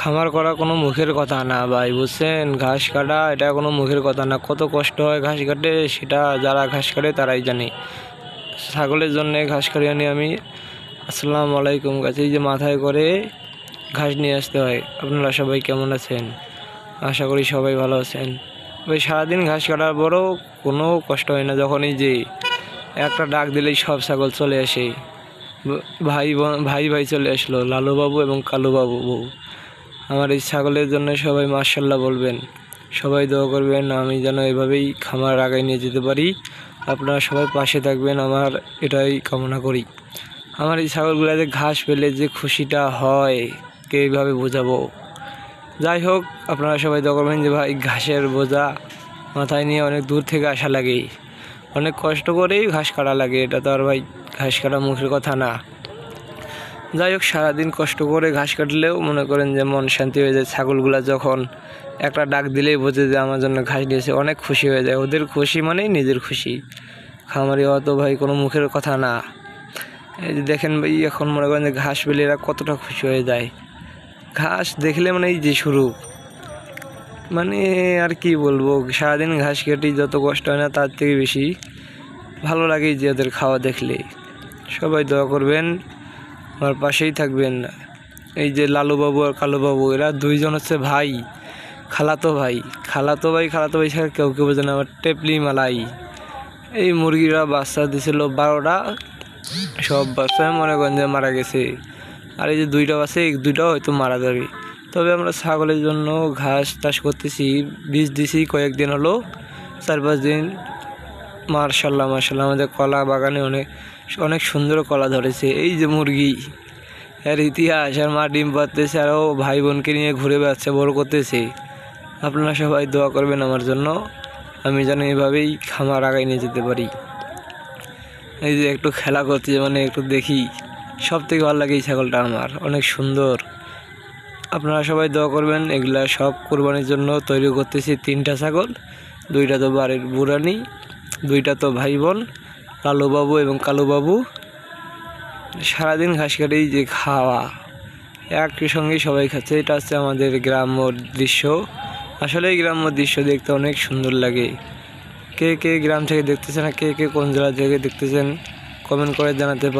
খামার করা কোনো মুখের কথা না ভাই, বুঝছেন? ঘাস কাটা এটা কোনো মুখের কথা না। কত কষ্ট হয় ঘাস কাটে সেটা যারা ঘাস কাটে তারাই জানে। ছাগলের জন্য ঘাস কাটি আনি আমি। আসসালামু আলাইকুম গাছে, এই যে মাথায় করে ঘাস নিয়ে আসতে হয়। আপনারা সবাই কেমন আছেন? আশা করি সবাই ভালো আছেন। ভাই সারাদিন ঘাস কাটার পরও কোনো কষ্ট হয় না, যখন এই যে একটা ডাক দিলেই সব ছাগল চলে আসে। ভাই ভাই চলে আসলো, লালুবাবু এবং কালুবাবু। আমার এই ছাগলের জন্য সবাই মাশাআল্লাহ বলবেন, সবাই দোয়া করবেন আমি যেন এভাবেই খামার আগায় নিয়ে যেতে পারি। আপনারা সবাই পাশে থাকবেন, আমার এটাই কামনা করি। আমার এই ছাগলগুলোতে ঘাস পেলে যে খুশিটা হয় কে এইভাবে বোঝাবো। যাই হোক, আপনারা সবাই দোয়া করবেন যে ভাই ঘাসের বোঝা মাথায় নিয়ে অনেক দূর থেকে আসা লাগে, অনেক কষ্ট করেই ঘাস কাটা লাগে। এটা তো আর ভাই ঘাস কাটা মুখের কথা না। যাই হোক, সারাদিন কষ্ট করে ঘাস কাটলেও মনে করেন যে মন শান্তি হয়ে যায়। ছাগলগুলা যখন একটা ডাক দিলেই বোঝে যে আমার জন্য ঘাস দিয়েছে, অনেক খুশি হয়ে যায়। ওদের খুশি মানেই নিজের খুশি। খামারি হওয়া তো ভাই কোনো মুখের কথা না। এই যে দেখেন ভাই, এখন মনে করেন যে ঘাস পেলে এরা কতটা খুশি হয়ে যায়। ঘাস দেখলে মানে এই যে শুরু, মানে আর কি বলবো, সারাদিন ঘাস কেটে যত কষ্ট হয় না তার থেকে বেশি ভালো লাগে যে ওদের খাওয়া দেখলে। সবাই দোয়া করবেন, আমার পাশেই থাকবেন। এই যে লালুবাবু আর কালুবাবু, এরা দুইজন হচ্ছে ভাই, খালাতো ভাই ছাড়া কেউ বোঝে না। আমার টেপলি মালাই, এই মুরগিরা বাচ্চা দিছিল 12টা, সব বাচ্চা মনে করেন যে মারা গেছে। আর এই যে 2টা আছে, এই 2টাও হয়তো মারা যাবে। তবে আমরা ছাগলের জন্য ঘাস চাষ করতেছি, বীজ দিছি কয়েকদিন হলো, 4-5 দিন। মাশাআল্লাহ আমাদের কলা বাগানে অনেক সুন্দর কলা ধরেছে। এই যে মুরগি, এর ইতিহাস, আর মা ডিম পাড়তেছে, আরও ভাই বোনকে নিয়ে ঘুরে বেড়াচ্ছে, বড় করতেছে। আপনারা সবাই দোয়া করবেন আমার জন্য, আমি যেন এভাবেই খামার আগায় নিয়ে যেতে পারি। এই যে একটু খেলা করতে, মানে একটু দেখি, সব থেকে ভালো লাগে এই ছাগলটা আমার, অনেক সুন্দর। আপনারা সবাই দোয়া করবেন। এগুলা সব কোরবানির জন্য তৈরি করতেছি। 3টা ছাগল, 2টা তো বাড়ির বুড়ানি, 2টা তো ভাই বোন, লালুবাবু এবং কালুবাবু। সারাদিন ঘাস কাটেই যে খাওয়া, একই সঙ্গে সবাই খাচ্ছে। এটা হচ্ছে আমাদের গ্রাম্য দৃশ্য। আসলে এই গ্রাম্য দৃশ্য দেখতে অনেক সুন্দর লাগে। কে কে গ্রাম থেকে দেখতেছেন, কে কে কোন জেলা থেকে দেখতেছেন, কমেন্ট করে জানাতে পারেন।